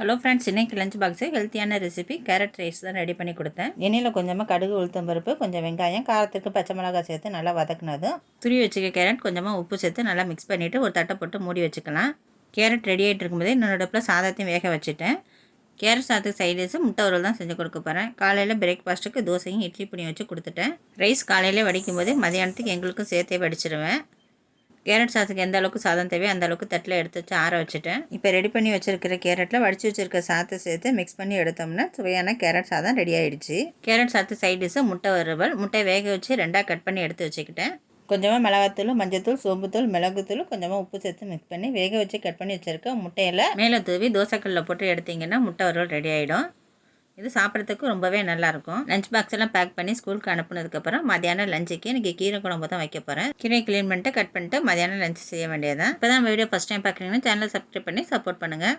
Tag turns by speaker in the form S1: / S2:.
S1: Hello friends, இன்றைக்கி lunch box ஹெல்த்தியான recipe carrot rice தான் ரெடி பண்ணி கொடுத்தேன். எண்ணெயில் கொஞ்சமாக கடுகு, உளுத்தம் பருப்பு, கொஞ்சம் வெங்காயம், காரத்துக்கு பச்சை மிளகாய் சேர்த்து நல்லா வதக்குனதும் துருவி வச்சுக்க கேரட் கொஞ்சமாக உப்பு சேர்த்து நல்லா மிக்ஸ் பண்ணிவிட்டு ஒரு தட்டை போட்டு மூடி வச்சுக்கலாம். கேரட் ரெடி ஆகிட்டு இருக்கும்போதே இன்னொரு அடுப்பில் சாதத்தையும் வேக வச்சுட்டேன். கேரட் சாதத்துக்கு சைடிஸ் முட்டை உருள் தான் செஞ்சு கொடுக்க போகிறேன். காலையில் பிரேக்ஃபாஸ்ட்டுக்கு தோசையும் இட்லி பொடியும் வச்சு கொடுத்துட்டேன். ரைஸ் காலையில் வடிக்கும் போதே மதியானத்துக்கு எங்களுக்கும் சேர்த்தே வடிச்சிருவேன். கேரட் சாதத்துக்கு எந்த அளவுக்கு சாதம் தேவையோ அந்த அளவுக்கு தட்டில் எடுத்து வச்சு ஆற வச்சுட்டேன். இப்போ ரெடி பண்ணி வச்சுருக்கிற கேரட்டில் வடித்து வச்சுருக்க சாதத்தை சேர்த்து மிக்ஸ் பண்ணி எடுத்தோம்னா சுவையான கேரட் சாதம் ரெடி ஆகிடுச்சு. கேரட் சாதத்து சைடிஸு முட்டை வறுவல். முட்டை வேக வச்சு 2ஆக கட் பண்ணி எடுத்து வச்சுக்கிட்டேன். கொஞ்சமாக மிளகாத்தூள், மஞ்சத்தூள், சோம்புத்தூள், மிளகுத்தூள், கொஞ்சமாக உப்பு சேர்த்து மிக்ஸ் பண்ணி வேக வச்சு கட் பண்ணி வச்சுருக்க முட்டையில் மேலே தூவி தோசைக்கல்லில் போட்டு எடுத்திங்கன்னா முட்டை வறுவல் ரெடி ஆகிடும். இது சாப்பிட்றதுக்கு ரொம்பவே நல்லாயிருக்கும். லஞ்ச் பாக்ஸ் எல்லாம் பேக் பண்ணி ஸ்கூலுக்கு அனுப்புனதுக்கப்புறம் மதியானம் லஞ்சுக்கு இன்றைக்கி கீரை குழம்பு தான் வைக்க போகிறேன். கீரை க்ளீன் பண்ணிட்டு கட் பண்ணிட்டு மதியானம் லஞ்ச் செய்ய வேண்டியதான். இப்போ தான் வீடியோ ஃபஸ்ட் டைம் பார்க்குறீங்கன்னா சேனலை சப்ஸ்கிரைப் பண்ணி சப்போர்ட் பண்ணுங்கள்.